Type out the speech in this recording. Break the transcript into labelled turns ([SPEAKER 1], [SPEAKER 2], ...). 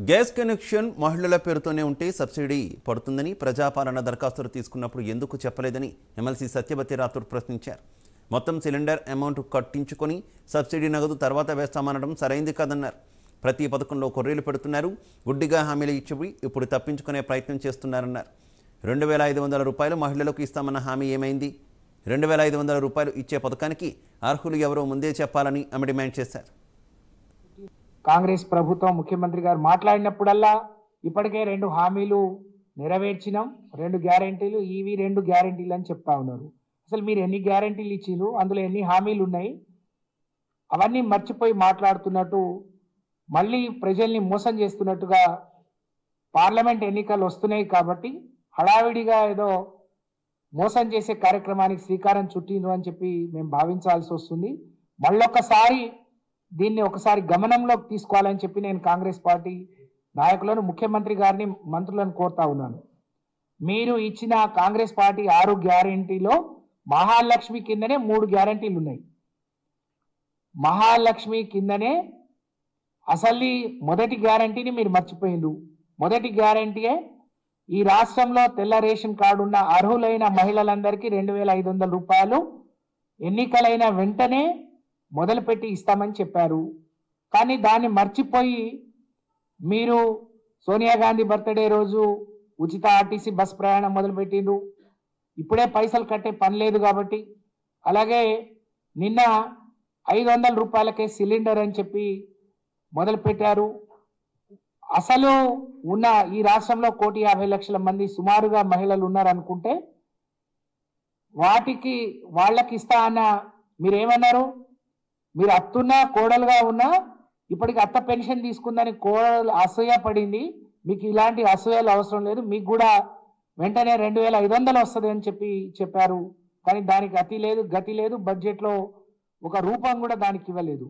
[SPEAKER 1] Gas connection మహిళల పేరుతోనే ఉంటే సబ్సిడీ పడుతుందని ప్రజాపాలన దరఖాస్తులు తీసుకున్నప్పుడు ఎందుకు చెప్పలేదని ఎమ్మెల్సీ సత్యవతి రాథోడ్ ప్రశ్నించారు. మొత్తం సిలిండర్ అమౌంట్ కట్టించుకొని సబ్సిడీ నగదు తర్వాత వేస్తామనడం సరైంది కాదన్నారు. ప్రతి పథకంలో కొర్రీలు పెడుతున్నారు, గుడ్డిగా హామీలు ఇచ్చి ఇప్పుడు తప్పించుకునే ప్రయత్నం చేస్తున్నారన్నారు. 2500 రూపాయలు మహిళలకు ఇస్తామన్న హామీ ఏమైంది? 2500 రూపాయలు ఇచ్చే పథకానికి అర్హులు ఎవరో ముందే చెప్పాలని ఆమె డిమాండ్ చేశారు.
[SPEAKER 2] కాంగ్రెస్ ప్రభుత్వం ముఖ్యమంత్రి గారు మాట్లాడినప్పుడల్లా ఇప్పటికే 2 హామీలు నెరవేర్చినాం, 2 గ్యారెంటీలు, ఇవి 2 గ్యారెంటీలు అని చెప్తా ఉన్నారు. అసలు మీరు ఎన్ని గ్యారెంటీలు ఇచ్చిండ్రు, అందులో ఎన్ని హామీలు ఉన్నాయి, అవన్నీ మర్చిపోయి మాట్లాడుతున్నట్టు, మళ్ళీ ప్రజల్ని మోసం చేస్తున్నట్టుగా పార్లమెంట్ ఎన్నికలు వస్తున్నాయి కాబట్టి హడావిడిగా ఏదో మోసం చేసే కార్యక్రమానికి శ్రీకారం చుట్టిండ్రు అని చెప్పి మేము భావించాల్సి వస్తుంది. మళ్ళొక్కసారి దీన్ని ఒకసారి గమనంలోకి తీసుకోవాలని చెప్పి నేను కాంగ్రెస్ పార్టీ నాయకులను, ముఖ్యమంత్రి గారిని, మంత్రులను కోరుతా ఉన్నాను. మీరు ఇచ్చిన కాంగ్రెస్ పార్టీ 6 గ్యారెంటీలో మహాలక్ష్మి కిందనే 3 గ్యారెంటీలు ఉన్నాయి. మహాలక్ష్మి కిందనే అసలు మొదటి గ్యారెంటీని మీరు మర్చిపోయిండ్రు. మొదటి గ్యారెంటీయే ఈ రాష్ట్రంలో తెల్ల రేషన్ కార్డు ఉన్న అర్హులైన మహిళలందరికీ 2500 రూపాయలు ఎన్నికలైన వెంటనే మొదలుపెట్టి ఇస్తామని చెప్పారు. కానీ దాన్ని మర్చిపోయి మీరు సోనియా గాంధీ బర్త్డే రోజు ఉచిత ఆర్టీసీ బస్ ప్రయాణం మొదలుపెట్టిండ్రు. ఇప్పుడే పైసలు కట్టే పని లేదు కాబట్టి. అలాగే నిన్న 500 రూపాయలకే సిలిండర్ అని చెప్పి మొదలుపెట్టారు. అసలు ఉన్న ఈ రాష్ట్రంలో 1,50,00,000 మంది సుమారుగా మహిళలు ఉన్నారనుకుంటే వాళ్ళకి ఇస్తా అన్న మీరేమన్నారు? మీరు అత్తున్నా కోడలుగా ఉన్నా ఇప్పటికి అత్త పెన్షన్ తీసుకుందని కోడలు అసూయ పడింది. మీకు ఇలాంటి అసూయలు అవసరం లేదు, మీకు కూడా వెంటనే 2500 వస్తుంది అని చెప్పారు. కానీ దానికి అతి లేదు, గతి లేదు. బడ్జెట్లో ఒక రూపం కూడా దానికి ఇవ్వలేదు.